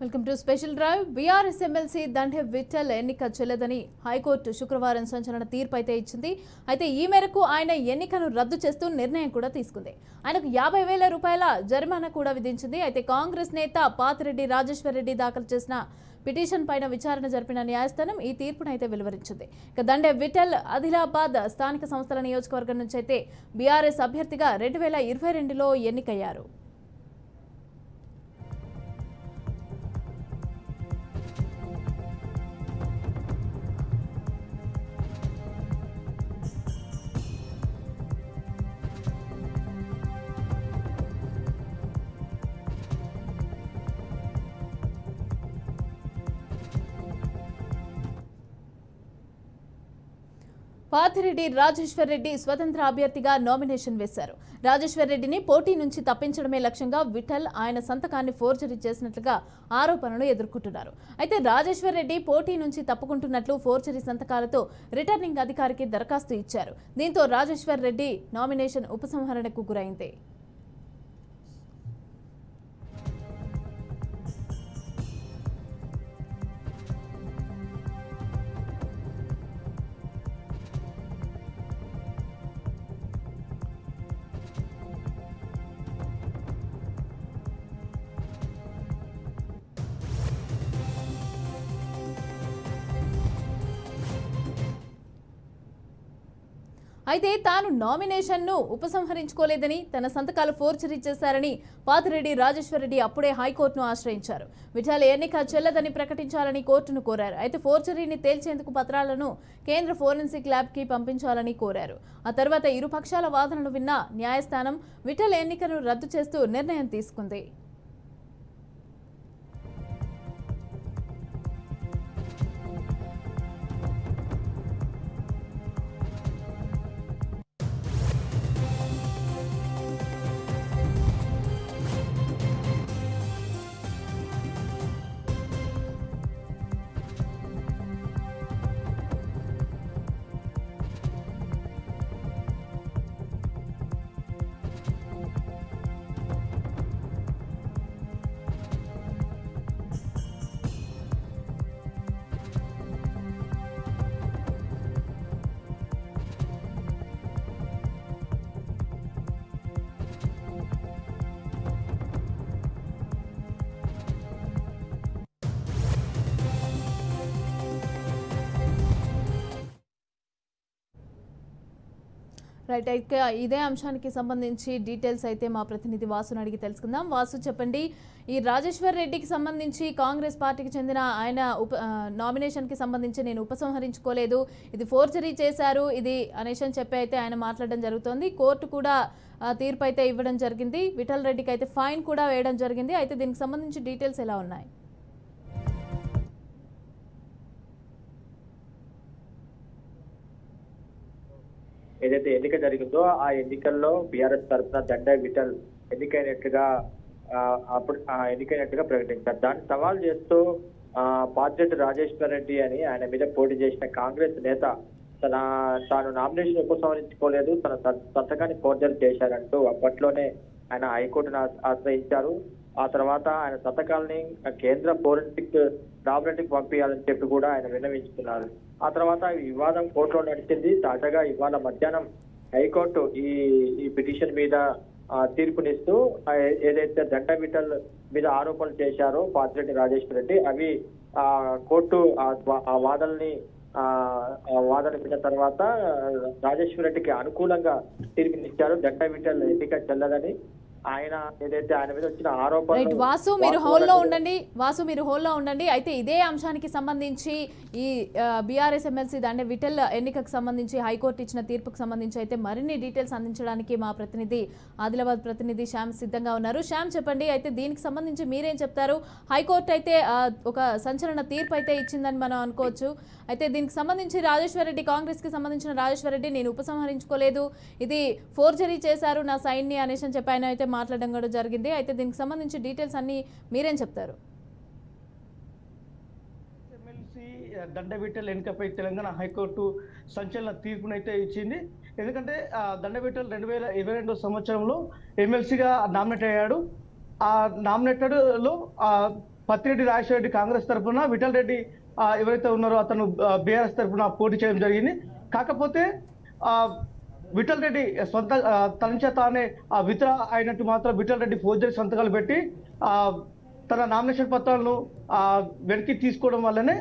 Welcome to special drive. BRS MLC Dande Vithal ఎన్నిక చెల్లదని high court శుక్రవారం సంచలన తీర్పు అయితే ఇచ్చింది. అయితే ఈ మేరకు ఆయన ఎన్నికను రద్దు చేస్తూ నిర్ణయం కూడా తీసుకుంది. ఆయనకు 50,000 రూపాయల జరిమానా కూడా విధించింది. అయితే కాంగ్రెస్ నేత పాతిరెడ్డి రాజేశ్వర్ రెడ్డి దాఖలు చేసిన పిటిషన్ పైన విచారణ జరిపిన న్యాయస్థానం ఈ తీర్పును అయితే వెలువరించింది. ఇక దండే విఠల్ ఆదిలాబాద్ స్థానిక సంస్థల నియోజకవర్గం నుంచి అయితే బీఆర్ఎస్ అభ్యర్థిగా 2022లో ఎన్నికయ్యారు. పాతిరెడ్డి రాజేశ్వర్ రెడ్డి స్వతంత్ర అభ్యర్థిగా నామినేషన్ వేశారు. రాజేశ్వర్ రెడ్డిని పోటీ నుంచి తప్పించడమే లక్ష్యంగా విఠల్ ఆయన సంతకాన్ని ఫోర్జరీ చేసినట్లుగా ఆరోపణలు ఎదుర్కొంటున్నారు. అయితే రాజేశ్వర్ రెడ్డి పోటీ నుంచి తప్పుకుంటున్నట్లు ఫోర్జరీ సంతకాలతో రిటర్నింగ్ అధికారికి దరఖాస్తు ఇచ్చారు. దీంతో రాజేశ్వర్ రెడ్డి నామినేషన్ ఉపసంహరణకు గురైంది. అయితే తాను నామినేషన్ను ఉపసంహరించుకోలేదని, తన సంతకాలు ఫోర్జరీ చేశారని పాతిరెడ్డి రాజేశ్వర్ రెడ్డి అప్పుడే హైకోర్టును ఆశ్రయించారు. విఠల్ ఎన్నిక చెల్లదని ప్రకటించాలని కోర్టును కోరారు. అయితే ఫోర్జరీని తేల్చేందుకు పత్రాలను కేంద్ర ఫోరెన్సిక్ ల్యాబ్కి పంపించాలని కోరారు. ఆ తర్వాత ఇరు పక్షాల వాదనలు విన్న న్యాయస్థానం విఠల్ ఎన్నికను రద్దు చేస్తూ నిర్ణయం తీసుకుంది. రైట్, అయితే ఇదే అంశానికి సంబంధించి డీటెయిల్స్ అయితే మా ప్రతినిధి వాసును అడిగి తెలుసుకుందాం. వాసు, చెప్పండి, ఈ రాజేశ్వర్ రెడ్డికి సంబంధించి కాంగ్రెస్ పార్టీకి చెందిన ఆయన నామినేషన్కి సంబంధించి నేను ఉపసంహరించుకోలేదు, ఇది ఫోర్జరీ చేశారు ఇది అనేసి అని చెప్పి అయితే ఆయన మాట్లాడడం జరుగుతోంది. కోర్టు కూడా తీర్పు అయితే ఇవ్వడం జరిగింది. విఠల్ రెడ్డికి అయితే ఫైన్ కూడా వేయడం జరిగింది. అయితే దీనికి సంబంధించి డీటెయిల్స్ ఎలా ఉన్నాయి? ఏదైతే ఎన్నిక జరిగిందో ఆ ఎన్నికల్లో బీఆర్ఎస్ తరఫున దండే విఠల్ ఎన్నికైనట్టుగా ప్రకటించారు. దాన్ని సవాల్ చేస్తూ పాతిరెడ్డి రాజేశ్వర్ రెడ్డి అని ఆయన మీద పోటీ చేసిన కాంగ్రెస్ నేత తాను నామినేషన్ ఉపసంహరించుకోలేదు, తన సంతకాన్ని ఫోర్జరీ చేశారంటూ అప్పట్లోనే ఆయన హైకోర్టును ఆశ్రయించారు. ఆ తర్వాత ఆయన సంతకాలని కేంద్ర ఫోరెన్సిక్ ల్యాబొరేటరీకి పంపించాలని చెప్పి కూడా ఆయన విన్నవించుకున్నారు. ఆ తర్వాత ఈ వివాదం కోర్టులో నడిచింది. తాజాగా ఇవాళ మధ్యాహ్నం హైకోర్టు ఈ పిటిషన్ మీద తీర్పునిస్తూ ఏదైతే దండే విఠల్ మీద ఆరోపణలు చేశారో పాతిరెడ్డి రాజేశ్వర్ రెడ్డి, అవి కోర్టు ఆ వాదన విన్న తర్వాత రాజేశ్వర్ రెడ్డికి అనుకూలంగా తీర్పునిచ్చారు. దండే విఠల్ ఎన్నిక చెల్లదని ఆయన ఏదైతే ఆయన మీద వచ్చిన ఆరోపణలు. వాసు మీరు హోల్లో ఉండండి. అయితే ఇదే అంశానికి సంబంధించి ఈ బీఆర్ఎస్ ఎమ్మెల్సీ దండే విఠల్ ఎన్నికకు సంబంధించి హైకోర్టు ఇచ్చిన తీర్పుకు సంబంధించి అయితే మరిన్ని డీటెయిల్స్ అందించడానికి మా ప్రతినిధి ఆదిలాబాద్ ప్రతినిధి శ్యామ్ సిద్ధంగా ఉన్నారు. శ్యామ్, చెప్పండి, అయితే దీనికి సంబంధించి మీరేం చెప్తారు? హైకోర్టు అయితే ఒక సంచలన తీర్పు అయితే ఇచ్చిందని మనం అనుకోవచ్చు. అయితే దీనికి సంబంధించి రాజేశ్వర్ రెడ్డి, కాంగ్రెస్ కి సంబంధించిన రాజేశ్వర్ రెడ్డి, నేను ఉపసంహరించుకోలేదు, ఇది ఫోర్జరీ చేశారు నా సైన్ ని అనేసి అని చెప్పి ఆయన అయితే మాట్లాడడం కూడా జరిగింది. అయితే దీనికి సంబంధించి డీటెయిల్స్ అన్ని మీరేం చెప్తారు? ఎమ్మెల్సీ దండే విఠల్ ఎన్నికపై తెలంగాణ హైకోర్టు సంచలన తీర్పునైతే ఇచ్చింది. ఎందుకంటే దండే విఠల్ 2022 సంవత్సరంలో ఎమ్మెల్సీగా నామినేట్ అయ్యాడు. ఆ నామినేటెడ్ లో పత్తిరెడ్డి రాజశేఖర రెడ్డి కాంగ్రెస్ తరఫున, విఠల్ రెడ్డి ఎవరైతే ఉన్నారో అతను బీఆర్ఎస్ తరఫున పోటీ చేయడం జరిగింది. కాకపోతే విఠల్ రెడ్డి సొంత తన తానే విత్డ్రా అయినట్టు మాత్రం విఠల్ రెడ్డి ఫోర్జరీ సంతకాలు పెట్టి తన నామినేషన్ పత్రాలను వెనక్కి తీసుకోవడం వల్లనే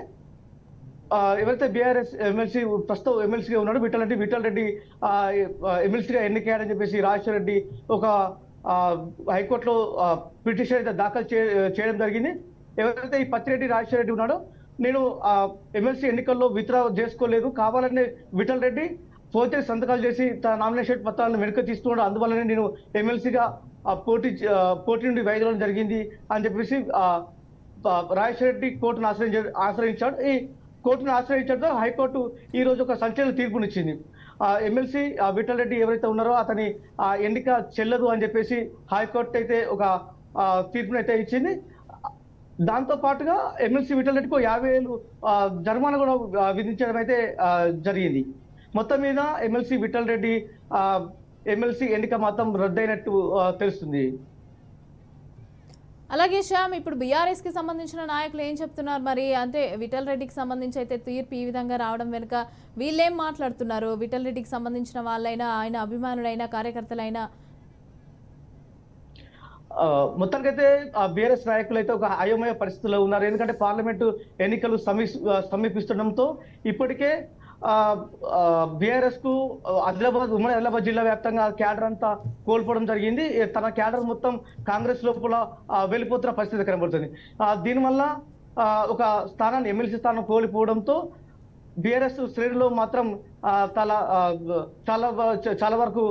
ఎవరైతే బీఆర్ఎస్ ఎమ్మెల్సీ ప్రస్తుతం ఎమ్మెల్సీగా ఉన్నాడు విఠల్ రెడ్డి ఎమ్మెల్సీగా ఎన్నికయ్యాడని చెప్పేసి రాజశేఖర రెడ్డి ఒక హైకోర్టులో పిటిషన్ అయితే దాఖలు చేయడం జరిగింది. ఎవరైతే ఈ పత్తిరెడ్డి రాజశేఖర రెడ్డి ఉన్నాడో, నేను ఎమ్మెల్సీ ఎన్నికల్లో విత్డ్రా చేసుకోలేదు, కావాలని విఠల్ రెడ్డి పోతే సంతకాలు చేసి తన నామినేషన్ పత్రాలను వెనుక తీసుకున్నాడు, అందువల్లనే నేను ఎమ్మెల్సీగా పోటీ నుండి వైదొలగడం జరిగింది అని చెప్పేసి రాజశేఖర రెడ్డి కోర్టును ఆశ్రయించాడు. ఈ కోర్టును ఆశ్రయించడంతో హైకోర్టు ఈ రోజు ఒక సంచలన తీర్పునిచ్చింది. ఎమ్మెల్సీ విఠల్ రెడ్డి ఎవరైతే ఉన్నారో అతని ఎన్నిక చెల్లదు అని చెప్పేసి హైకోర్టు అయితే ఒక తీర్పును అయితే ఇచ్చింది. దాంతో పాటుగా ఎమ్మెల్సీ విఠల్ రెడ్డికి 50,000 జరిమానా కూడా విధించడం అయితే జరిగింది. మొత్తం మీద ఎమ్మెల్సీ విఠల్ రెడ్డి ఎమ్మెల్సీ ఎన్నిక మాత్రం రద్దయినట్టు తెలుస్తుంది. అలాగే శ్యామ్, ఇప్పుడు బీఆర్ఎస్ కి సంబంధించిన నాయకులు ఏం చెప్తున్నారు మరి? అంటే విఠల్ రెడ్డికి సంబంధించి అయితే తీర్పు ఈ విధంగా రావడం వెనుక వీళ్ళేం మాట్లాడుతున్నారు? విఠల్ రెడ్డికి సంబంధించిన వాళ్ళైనా, ఆయన అభిమానులైనా, కార్యకర్తలైనా? మొత్తానికైతే బీఆర్ఎస్ నాయకులు అయితే ఒక అయోమయ పరిస్థితుల్లో ఉన్నారు. ఎందుకంటే పార్లమెంటు ఎన్నికలు సమీపిస్తుండటంతో ఇప్పటికే బీఆర్ఎస్ కు ఉమ్మడి ఆదిలాబాద్ జిల్లా వ్యాప్తంగా క్యాడర్ అంతా కోల్పోవడం జరిగింది. తన క్యాడర్ మొత్తం కాంగ్రెస్ లోపల వెళ్ళిపోతున్న పరిస్థితి కనబడుతుంది. దీనివల్ల ఒక స్థానాన్ని ఎమ్మెల్సీ స్థానం కోల్పోవడంతో బీఆర్ఎస్ శ్రేణిలో మాత్రం చాలా వరకు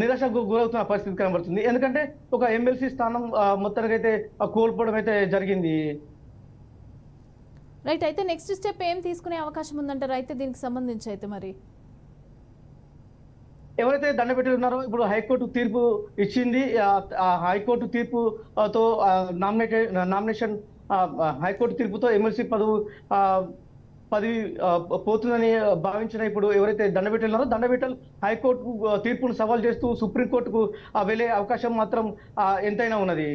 నిరాశకు గురవుతున్న పరిస్థితి కనబడుతుంది. ఎందుకంటే ఒక ఎమ్మెల్సీ స్థానం మొత్తానికైతే కోల్పోవడం అయితే జరిగింది. రైట్, అయితే నెక్స్ట్ స్టెప్ ఏం తీసుకునే అవకాశం ఉందంటారు అయితే దీనికి సంబంధించి? అయితే మరి ఎవరైతే దండబెట్టి ఉన్నారో ఇప్పుడు హైకోర్టు తీర్పు ఇచ్చింది. హైకోర్టు తీర్పుతో నామినేషన్ హైకోర్టు తీర్పుతో ఎమ్మెల్సీ పదవి పోతుందని భావించిన ఇప్పుడు ఎవరైతే దండబెట్టి ఉన్నారో దండబెట్టలు హైకోర్టు తీర్పును సవాల్ చేస్తూ సుప్రీంకోర్టుకు వెళ్లే అవకాశం మాత్రం ఎంతైనా ఉన్నది.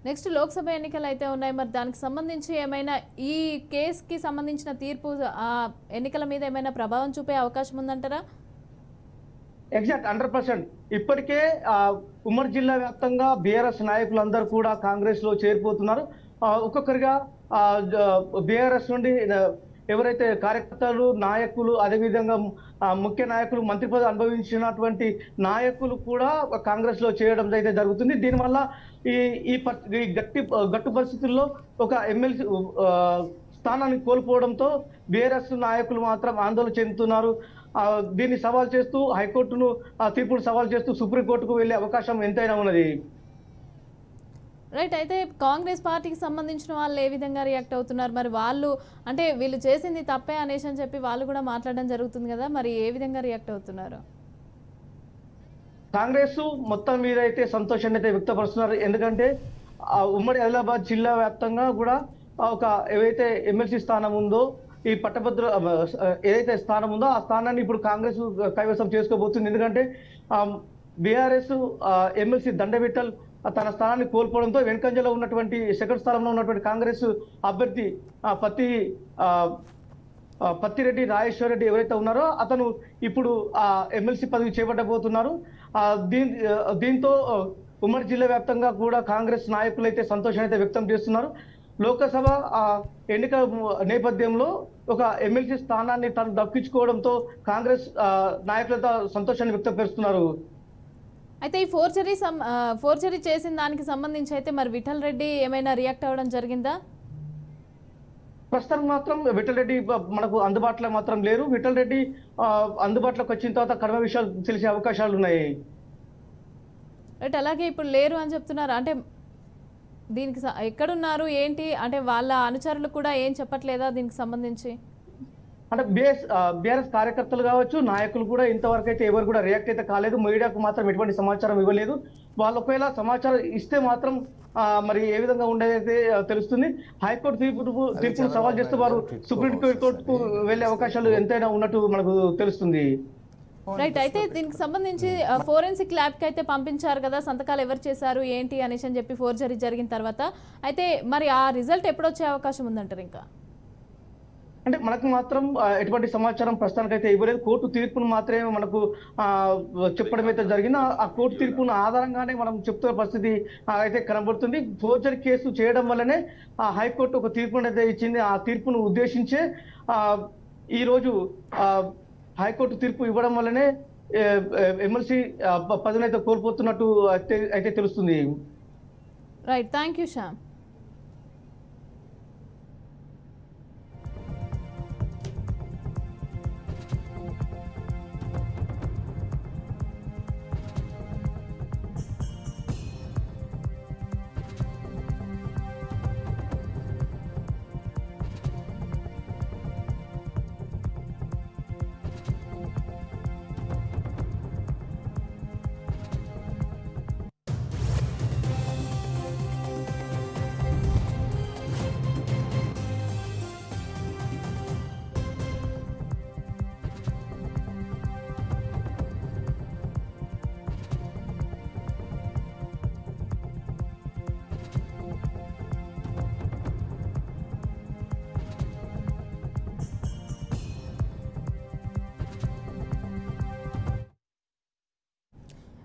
నెక్స్ట్ లోక్సభ ఎన్నికలు అయితే ఉన్నాయి, మరి దానికి సంబంధించి ఏమైనా ఈ కేసుకి సంబంధించిన తీర్పు ఎన్నికల మీద ఏమైనా ప్రభావం చూపే అవకాశం ఉందంటారా? ఎగ్జాక్ట్ 100%. ఇప్పటికే ఉమ్మడి జిల్లా వ్యాప్తంగా బీఆర్ఎస్ నాయకులందరూ కూడా కాంగ్రెస్ లో చేరిపోతున్నారు. ఒక్కొక్కరిగా బీఆర్ఎస్ నుండి ఎవరైతే కార్యకర్తలు, నాయకులు, అదేవిధంగా ముఖ్య నాయకులు, మంత్రి పదవి అనుభవించినటువంటి నాయకులు కూడా కాంగ్రెస్ లో చేయడం అయితే జరుగుతుంది. దీనివల్ల ఈ గట్టి పరిస్థితుల్లో ఒక ఎమ్మెల్సీ స్థానాన్ని కోల్పోవడంతో బీఆర్ఎస్ నాయకులు మాత్రం ఆందోళన చెందుతున్నారు. దీన్ని సవాల్ చేస్తూ హైకోర్టును తీర్పును సవాల్ చేస్తూ సుప్రీంకోర్టుకు వెళ్లే అవకాశం ఎంతైనా ఉన్నది. రైట్, అయితే కాంగ్రెస్ పార్టీకి సంబంధించిన వాళ్ళు ఏ విధంగా రియాక్ట్ అవుతున్నారు? మరి వాళ్ళు అంటే వీళ్ళు చేసింది తప్పే అనేసి అని చెప్పి వాళ్ళు కూడా మాట్లాడడం జరుగుతుంది కదా, మరి ఏ విధంగా రియాక్ట్ అవుతున్నారు? కాంగ్రెస్ మొత్తం మీద అయితే సంతోషాన్ని అయితే వ్యక్తపరుస్తున్నారు. ఎందుకంటే ఉమ్మడి ఆదిలాబాద్ జిల్లా వ్యాప్తంగా కూడా ఒక ఏవైతే ఎమ్మెల్సీ స్థానం ఉందో, ఈ పట్టభద్ర ఏదైతే స్థానం ఉందో ఆ స్థానాన్ని ఇప్పుడు కాంగ్రెస్ కైవసం చేసుకోబోతుంది. ఎందుకంటే బీఆర్ఎస్ ఎమ్మెల్సీ దండవిఠల్ తన స్థానాన్ని కోల్పోవడంతో వెనుకంజలో ఉన్నటువంటి సెకండ్ స్థానంలో ఉన్నటువంటి కాంగ్రెస్ అభ్యర్థి పత్తిరెడ్డి రాజేశ్వర రెడ్డి ఎవరైతే ఉన్నారో అతను ఇప్పుడు ఎమ్మెల్సీ పదవి చేపట్టబోతున్నారు. దీంతో ఉమ్మడి జిల్లా వ్యాప్తంగా కూడా కాంగ్రెస్ నాయకులు అయితే సంతోషాన్ని అయితే వ్యక్తం చేస్తున్నారు. లోకసభ ఎన్నిక నేపథ్యంలో ఒక ఎమ్మెల్సీ స్థానాన్ని తను దక్కించుకోవడంతో కాంగ్రెస్ నాయకులతో సంతోషాన్ని వ్యక్తపరుస్తున్నారు. అయితే ఈ ఫోర్జరీ చేసిన దానికి సంబంధించి అయితే మరి విఠల్ రెడ్డి ఏమైనా రియాక్ట్ అవ్వడం జరిగిందా? ప్రస్తుతం మాత్రం విఠల్ రెడ్డి మనకు అందుబాటులో మాత్రం లేరు. విఠల్ రెడ్డి అందుబాటులోకి వచ్చిన తర్వాత కర్మ విషయాలు తెలిసే అవకాశాలు ఉన్నాయి. రైట్, అలాగే ఇప్పుడు లేరు అని చెప్తున్నారు. అంటే దీనికి ఎక్కడున్నారు ఏంటి, అంటే వాళ్ళ అనుచరులు కూడా ఏం చెప్పట్లేదా దీనికి సంబంధించి? అంటే బీఆర్ఎస్ కార్యకర్తలు కావచ్చు, నాయకులు కూడా ఇంతవరకు అయితే ఎవరు కూడా రియాక్ట్ అయితే కాలేదు. మీడియాకు మాత్రం ఎటువంటి సమాచారం ఇవ్వలేదు. వాళ్ళు ఒకవేళ సమాచారం ఇస్తే మాత్రం మరి ఏ విధంగా ఉండేదైతే తెలుస్తుంది. హైకోర్టు తీర్పును సవాల్ చేస్తూ వారు సుప్రీంకోర్టుకు వెళ్లే అవకాశాలు ఎంతైనా ఉన్నట్టు మనకు తెలుస్తుంది. రైట్. అయితే దీనికి సంబంధించి ఫోరెన్సిక్ ల్యాబ్కి అయితే పంపించారు కదా, సంతకాలు ఎవరు చేశారు ఏంటి అనేసి అని చెప్పి ఫోర్జరీ జరిగిన తర్వాత. అయితే మరి ఆ రిజల్ట్ ఎప్పుడు వచ్చే అవకాశం ఉందంటారు? ఇంకా అంటే మనకు మాత్రం ఎటువంటి సమాచారం ప్రస్తుతానికైతే ఇవ్వలేదు. కోర్టు తీర్పును మాత్రమే మనకు చెప్పడం అయితే జరిగింది. ఆ కోర్టు తీర్పును ఆధారంగానే మనం చెప్తున్న పరిస్థితి అయితే కనబడుతుంది. ఫోర్జరీ కేసు చేయడం వల్లనే హైకోర్టు ఒక తీర్పును అయితే ఇచ్చింది. ఆ తీర్పును ఉద్దేశించే ఈ రోజు హైకోర్టు తీర్పు ఇవ్వడం వల్లనే ఎమ్మెల్సీ పదవిని అయితే కోల్పోతున్నట్టు అయితే తెలుస్తుంది. Right. Thank you Shyam.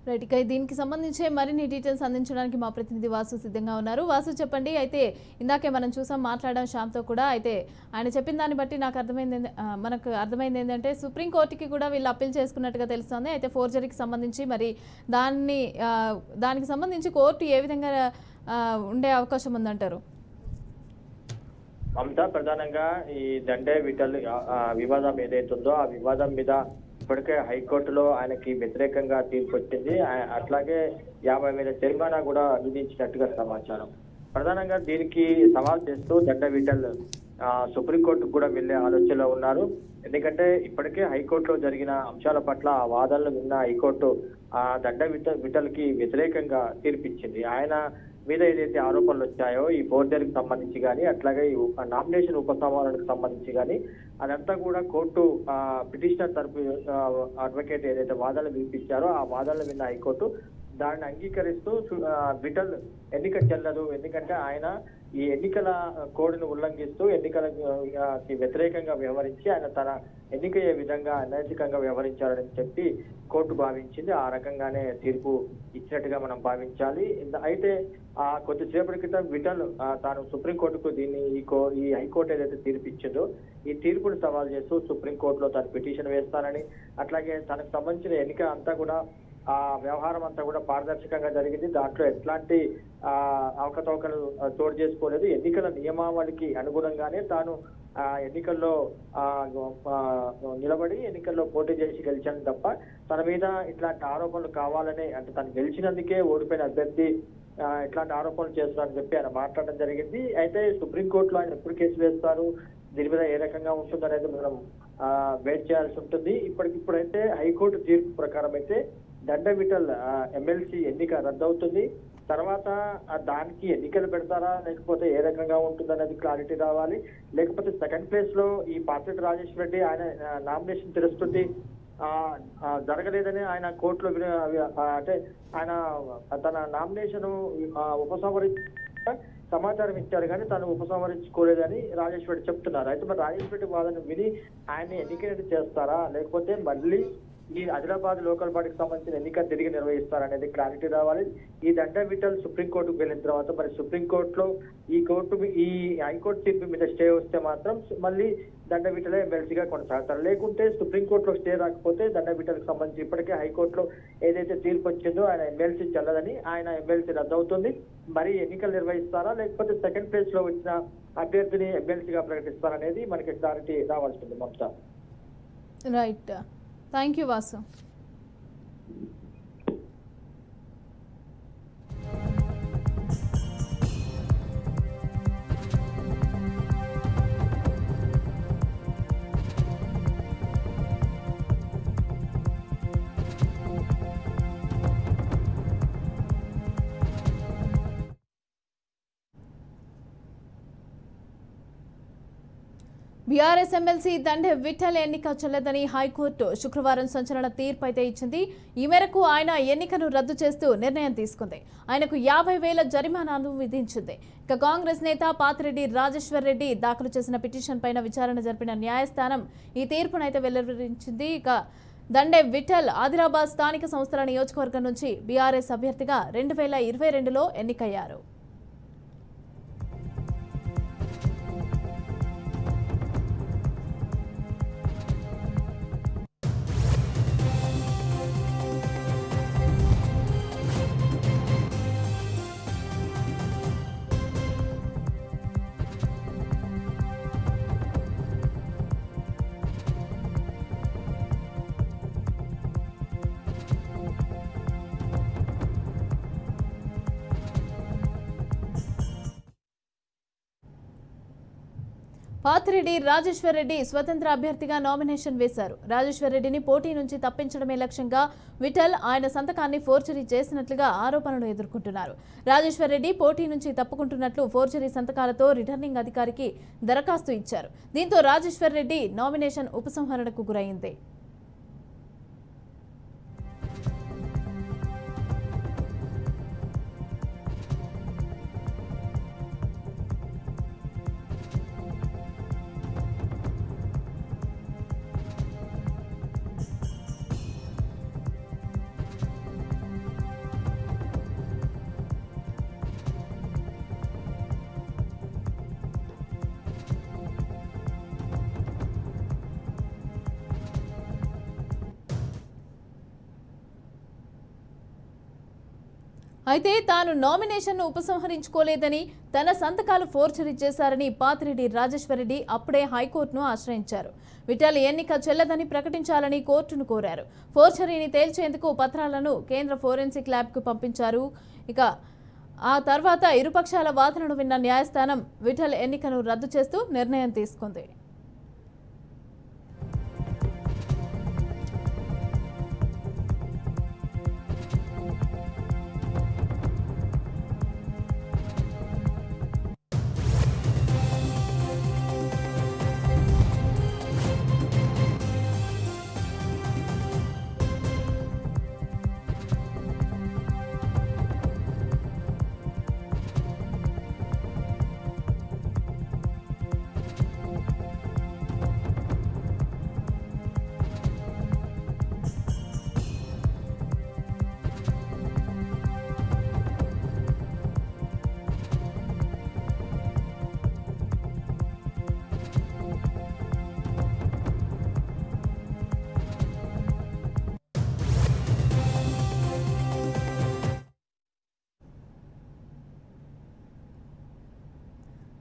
Right. ఇక దీనికి సంబంధించి మరిన్ని డీటెయిల్స్ అందించడానికి మా ప్రతినిధి వాసు సిద్ధంగా ఉన్నారు. వాసు, చెప్పండి. అయితే ఇందాకే మనం చూసాం, మాట్లాడడం శ్యామ్తో కూడా. అయితే ఆయన చెప్పిన దాన్ని బట్టి మనకు అర్థమైంది ఏంటంటే సుప్రీంకోర్టుకి కూడా వీళ్ళు అప్పీల్ చేసుకున్నట్టుగా తెలుస్తోంది. అయితే ఫోర్జరీకి సంబంధించి మరి దానికి సంబంధించి కోర్టు ఏ విధంగా ఉండే అవకాశం ఉందంటారు? మమతా, ప్రధానంగా ఈ దండే విటల్ వివాదం ఏదైతుందో ఆ వివాదం మీద ఇప్పటికే హైకోర్టులో ఆయనకి వ్యతిరేకంగా తీర్పు వచ్చింది. అట్లాగే 50,000 జరిమానా కూడా విధించినట్టుగా సమాచారం. ప్రధానంగా దీనికి సవాల్ చేస్తూ దండ విటల్ సుప్రీంకోర్టుకు కూడా వెళ్లే ఆలోచనలో ఉన్నారు. ఎందుకంటే ఇప్పటికే హైకోర్టులో జరిగిన అంశాల పట్ల ఆ వాదనలు విన్న హైకోర్టు దండ విటల్ కి వ్యతిరేకంగా తీర్పిచ్చింది. ఆయన మీద ఏదైతే ఆరోపణలు వచ్చాయో ఈ ఫోర్జరీకి సంబంధించి కానీ, అట్లాగే ఈ నామినేషన్ ఉపసంహరణకు సంబంధించి కానీ, అదంతా కూడా కోర్టు పిటిషనర్ తరపు అడ్వకేట్ ఏదైతే వాదనలు వినిపించారో ఆ వాదనలు విన్న హైకోర్టు దాన్ని అంగీకరిస్తూ విటల్ ఎన్నిక చెల్లదు, ఎందుకంటే ఆయన ఈ ఎన్నికల కోడ్ను ఉల్లంఘిస్తూ ఎన్నికలకి వ్యతిరేకంగా వ్యవహరించి ఆయన తన ఎన్నికయ్యే విధంగా అనైతికంగా వ్యవహరించారని చెప్పి కోర్టు భావించింది. ఆ రకంగానే తీర్పు ఇచ్చినట్టుగా మనం భావించాలి. అయితే కొద్దిసేపటి క్రితం విటల్ తాను సుప్రీంకోర్టుకు ఈ హైకోర్టు ఏదైతే తీర్పు ఇచ్చిందో ఈ తీర్పును సవాల్ చేస్తూ సుప్రీంకోర్టులో తను పిటిషన్ వేస్తానని, అట్లాగే తనకు సంబంధించిన ఎన్నిక అంతా కూడా ఆ వ్యవహారం అంతా కూడా పారదర్శకంగా జరిగింది, దాంట్లో ఎట్లాంటి అవకతవకలు చోటు చేసుకోలేదు, ఎన్నికల నియమావళికి అనుగుణంగానే తాను ఎన్నికల్లో నిలబడి ఎన్నికల్లో పోటీ చేసి గెలిచాను తప్ప తన మీద ఇట్లాంటి ఆరోపణలు కావాలనే, అంటే తను గెలిచినందుకే ఓడిపోయిన అభ్యర్థి ఇట్లాంటి ఆరోపణలు చేస్తున్నారని చెప్పి ఆయన మాట్లాడడం జరిగింది. అయితే సుప్రీంకోర్టులో ఆయన ఎప్పుడు కేసు వేస్తారు, దీని మీద ఏ రకంగా ఉంటుంది అనేది మనం వెయిట్ చేయాల్సి ఉంటుంది. ఇప్పుడైతే హైకోర్టు తీర్పు ప్రకారం అయితే దండ విటల్ ఎమ్మెల్సీ ఎన్నిక రద్దవుతుంది. తర్వాత దానికి ఎన్నికలు పెడతారా లేకపోతే ఏ రకంగా ఉంటుంది అనేది క్లారిటీ రావాలి. లేకపోతే సెకండ్ ప్లేస్ లో ఈ పాత్రిటి రాజేశ్వర రెడ్డి ఆయన నామినేషన్ తిరస్కృతి జరగలేదని ఆయన కోర్టులో అంటే ఆయన తన నామినేషన్ ఉపసంహరించి సమాచారం ఇచ్చారు కానీ తను ఉపసంహరించుకోలేదని రాజేశ్వర రెడ్డి చెప్తున్నారు. అయితే మరి రాజేశ్వర రెడ్డి వాదన విని ఆయన ఎన్నికలు చేస్తారా లేకపోతే మళ్ళీ ఈ ఆదిలాబాద్ లోకల్ బాడీకి సంబంధించిన ఎన్నిక తిరిగి నిర్వహిస్తారనేది క్లారిటీ రావాలి. ఈ దండ విటల్ సుప్రీంకోర్టుకు వెళ్ళిన తర్వాత మరి సుప్రీంకోర్టులో ఈ హైకోర్టు తీర్పు మీద స్టే వస్తే మాత్రం మళ్ళీ దండ విటలే ఎమ్మెల్సీగా కొనసాగుతారు. లేకుంటే సుప్రీంకోర్టులో స్టే రాకపోతే దండ విటల్కి సంబంధించి ఇప్పటికే హైకోర్టులో ఏదైతే తీర్పు వచ్చిందో ఆయన ఎమ్మెల్సీ చెల్లదని ఆయన ఎమ్మెల్సీ రద్దవుతుంది. మరి ఎన్నికలు నిర్వహిస్తారా లేకపోతే సెకండ్ ప్లేస్ లో వచ్చిన అభ్యర్థిని ఎమ్మెల్సీగా ప్రకటిస్తారనేది మనకి క్లారిటీ రావాల్సింది. Mamata, right. Thank you Vasu. BRS MLC Dande Vithal ఎన్నిక చెల్లదని హైకోర్టు శుక్రవారం సంచలన తీర్పు అయితే ఇచ్చింది. ఈ మేరకు ఆయన ఎన్నికను రద్దు చేస్తూ నిర్ణయం తీసుకుంది. ఆయనకు 50,000 జరిమానాను విధించింది. ఇక కాంగ్రెస్ నేత పాతిరెడ్డి రాజేశ్వర్ రెడ్డి దాఖలు చేసిన పిటిషన్ పైన విచారణ జరిపిన న్యాయస్థానం ఈ తీర్పునైతే వెల్లడించింది. ఇక దండే విఠల్ ఆదిలాబాద్ స్థానిక సంస్థల నియోజకవర్గం నుంచి బీఆర్ఎస్ అభ్యర్థిగా 2022లో ఎన్నికయ్యారు. పాతిరెడ్డి రాజేశ్వర్ రెడ్డి స్వతంత్ర అభ్యర్థిగా నామినేషన్ వేశారు. రాజేశ్వర్ రెడ్డిని పోటీ నుంచి తప్పించడమే లక్ష్యంగా విఠల్ ఆయన సంతకాన్ని ఫోర్జరీ చేసినట్లుగా ఆరోపణలు ఎదుర్కొంటున్నారు. రాజేశ్వర్ రెడ్డి పోటీ నుంచి తప్పుకుంటున్నట్లు ఫోర్జరీ సంతకాలతో రిటర్నింగ్ అధికారికి దరఖాస్తు ఇచ్చారు. దీంతో రాజేశ్వర్ రెడ్డి నామినేషన్ ఉపసంహరణకు గురైంది. అయితే తాను నామినేషన్ను ఉపసంహరించుకోలేదని, తన సంతకాలు ఫోర్జరీ చేశారని పాతిరెడ్డి రాజేశ్వర్ రెడ్డి అప్పుడే హైకోర్టును ఆశ్రయించారు. విఠల్ ఎన్నిక చెల్లదని ప్రకటించాలని కోర్టును కోరారు. ఫోర్జరీని తేల్చేందుకు పత్రాలను కేంద్ర ఫోరెన్సిక్ ల్యాబ్కు పంపించారు. ఇక ఆ తర్వాత ఇరుపక్షాల వాదనను విన్న న్యాయస్థానం విఠల్ ఎన్నికను రద్దు చేస్తూ నిర్ణయం తీసుకుంది.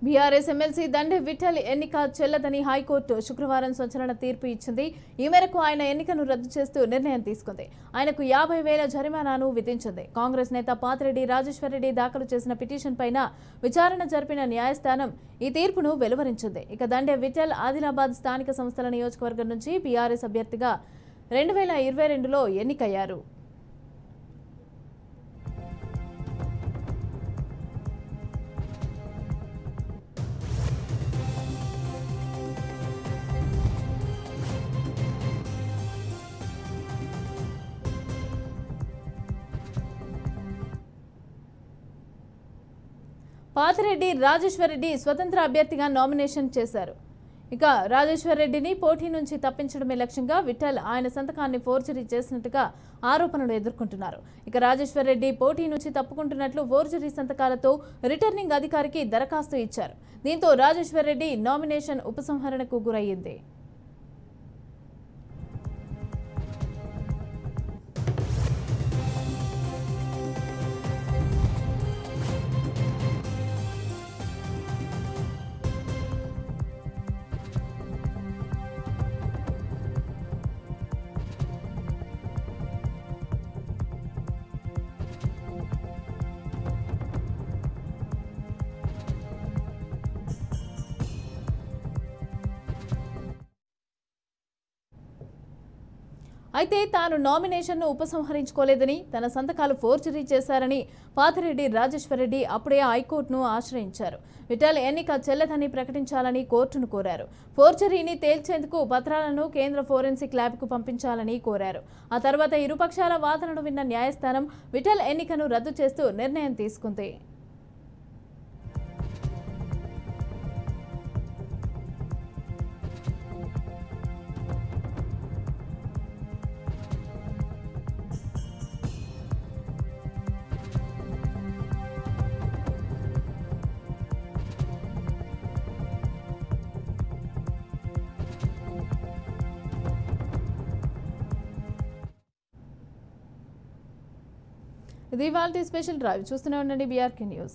బీఆర్ఎస్ ఎమ్మెల్సీ దండే విఠల్ ఎన్నిక చెల్లదని హైకోర్టు శుక్రవారం సంచలన తీర్పు ఇచ్చింది. ఈ మేరకు ఆయన ఎన్నికను రద్దు చేస్తూ నిర్ణయం తీసుకుంది. ఆయనకు 50,000 జరిమానాను విధించింది. కాంగ్రెస్ నేత పాతిరెడ్డి రాజేశ్వర్ రెడ్డి దాఖలు చేసిన పిటిషన్ పైన విచారణ జరిపిన న్యాయస్థానం ఈ తీర్పును వెలువరించింది. ఇక దండే విఠల్ ఆదిలాబాద్ స్థానిక సంస్థల నియోజకవర్గం నుంచి బీఆర్ఎస్ అభ్యర్థిగా 2022లో ఎన్నికయ్యారు. పాతిరెడ్డి రాజేశ్వర్ రెడ్డి స్వతంత్ర అభ్యర్థిగా నామినేషన్ చేశారు. ఇక రాజేశ్వర్ రెడ్డిని పోటీ నుంచి తప్పించడమే లక్ష్యంగా విఠల్ ఆయన సంతకాన్ని ఫోర్జరీ చేసినట్టుగా ఆరోపణలు ఎదుర్కొంటున్నారు. ఇక రాజేశ్వర్ రెడ్డి పోటీ నుంచి తప్పుకుంటున్నట్లు ఫోర్జరీ సంతకాలతో రిటర్నింగ్ అధికారికి దరఖాస్తు ఇచ్చారు. దీంతో రాజేశ్వర్ రెడ్డి నామినేషన్ ఉపసంహరణకు గురయ్యింది. అయితే తాను నామినేషన్ను ఉపసంహరించుకోలేదని తన సంతకాలు ఫోర్జరీ చేశారని పాతిరెడ్డి రాజేశ్వరరెడ్డి అప్పుడే హైకోర్టును ఆశ్రయించారు. విఠల్ ఎన్నిక చెల్లదని ప్రకటించాలని కోర్టును కోరారు. ఫోర్జరీని తేల్చేందుకు పత్రాలను కేంద్ర ఫోరెన్సిక్ ల్యాబ్కు పంపించాలని కోరారు. ఆ తర్వాత ఇరుపక్షాల వాదనను విన్న న్యాయస్థానం విఠల్ ఎన్నికను రద్దు చేస్తూ నిర్ణయం తీసుకుంది. ఇది ఇవాల్టి స్పెషల్ డ్రైవ్. చూస్తూనే ఉండండి BRK న్యూస్.